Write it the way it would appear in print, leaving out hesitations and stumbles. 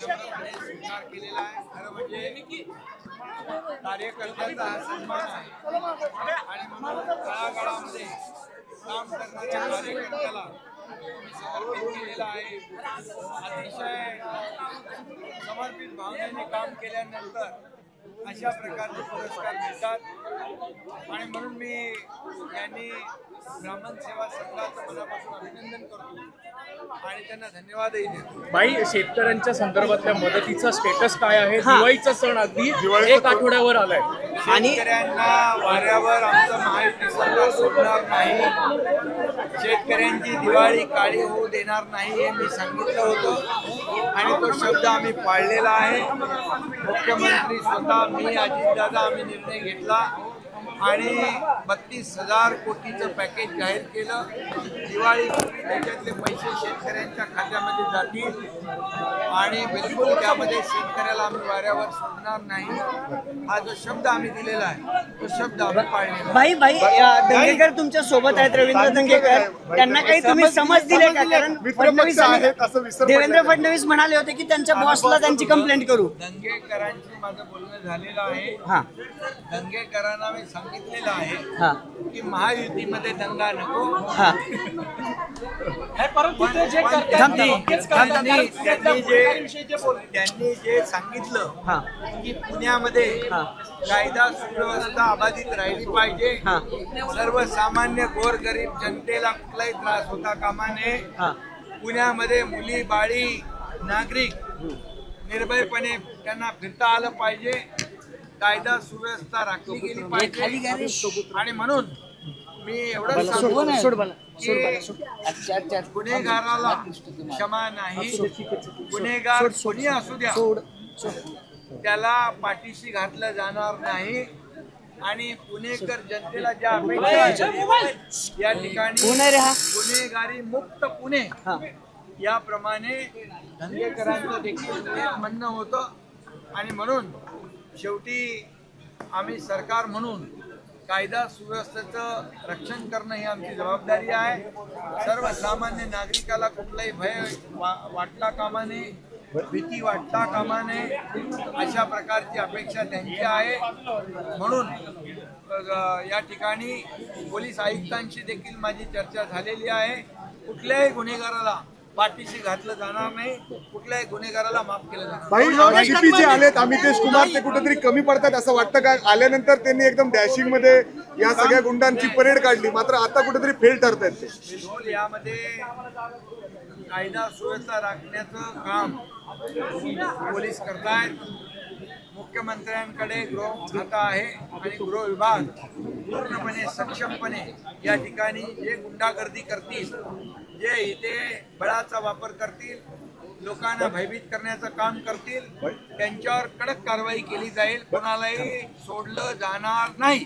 नम्रपणे स्वीकार केलेला आहे. खरं म्हणजे कार्यकर्त्यांचा हा सन्मान आहे आणि म्हणून तळागाळामध्ये काम करणाऱ्या कार्यकर्त्याला मी समर्पित केलेलं आहे. अतिशय समर्पित भावनेने काम केल्यानंतर अशा प्रकारचे पुरस्कार मिळतात आणि म्हणून मी यांनी ब्राह्मण सेवा संघाचं मनापासून अभिनंदन करतो आणि त्यांना धन्यवादही देतो. बाई, शेतकऱ्यांच्या संदर्भातल्या मदतीचा स्टेटस काय आहे? दिवाळीचा सण अगदी एक आठवड्यावर आलाय आणि शेतकऱ्यांना वाऱ्यावर आमचं महायुती सरकार सोडणार नाही. शेतकऱ्यांची दिवाळी काळी होऊ देणार नाही हे मी सांगितलं होतं आणि तो शब्द आम्ही पाळलेला आहे. मुख्यमंत्री स्वतः, मी, अजितदादा आम्ही निर्णय घेतला आणि 32,000 कोटीचं पॅकेज जाहीर केलं. दिवाळीपूर्वी त्याच्यातले पैसे शेतकऱ्यांच्या खात्यामध्ये जातील आणि बिलकुल त्यामध्ये शेतकऱ्याला आम्ही वाऱ्यावर सोडणार नाही. हा जो शब्द आम्ही दिलेला आहे तो शब्द आम्ही पाळलेला. भाई दंगेकर तुमच्या सोबत आहेत, रवींद्र दंगेकर. त्यांना काही तुम्ही समज दिले का? कारण देवेंद्र फडणवीस म्हणाले होते की त्यांच्या बॉसला त्यांची कंप्लेंट करू. दंगेकरांशी माझं बोलणं झालेलं आहे. दंगेकरांना मी सांगितलेलं आहे की महायुतीमध्ये दंगा नको. त्यांनी जे सांगितलं की पुण्यामध्ये कायदा सुव्यवस्था अबाधित राहिली पाहिजे, सर्वसामान्य गोरगरीब जनतेला कुठलाही त्रास होता कामा नये, पुण्यामध्ये मुली बाळी नागरिक निर्भयपणे त्यांना फिरता आलं पाहिजे, कायदा सुव्यवस्था राखली गेली पाहिजे आणि म्हणून मी एवढं सांगतो की गुन्हेगाराला क्षमा नाही. गुन्हेगार कोणी असू द्या त्याला पाठीशी घातलं जाणार नाही आणि पुणेकर जनतेला ज्या अपेक्षा या ठिकाणी गुन्हेगारी मुक्त पुणे याप्रमाणे दंगेकरांचं देखील म्हणणं होतं आणि म्हणून शेवटी आम्ही सरकार म्हणून कायदा सुव्यवस्थेचं रक्षण करणं ही आमची जबाबदारी आहे. सर्वसामान्य नागरिकाला कुठलाही भय वाटला कामा नये, भीती वाटता कामा नये, अशा प्रकारची अपेक्षा त्यांची आहे. म्हणून या ठिकाणी पोलीस आयुक्तांशी देखील माझी चर्चा झालेली आहे. कुठल्याही गुन्हेगाराला पाठीशी घातलं जाणार नाही, कुठल्याही गुन्हेगाराला माफ केलं जाणार भाई, जे आलेत अमितेश कुमार ते कुठेतरी कमी पडतात असं वाटतं का? आल्यानंतर त्यांनी एकदम डॅशिंग मध्ये या सगळ्या गुंडांची परेड काढली, मात्र आता कुठेतरी फेल ठरतायत ते. बिलकुल यामध्ये कायदा सुव्यवस्था राखण्याचं काम पोलीस करतायत. मुख्यमंत्र्यांकडे गृह खातं आहे आणि गृह विभाग पूर्णपणे सक्षमपणे या ठिकाणी जे गुंडागर्दी करतील, जे इथे बळाचा वापर करतील, लोकांना भयभीत करण्याचं काम करतील, त्यांच्यावर कडक कारवाई केली जाईल. कोणालाही सोडलं जाणार नाही.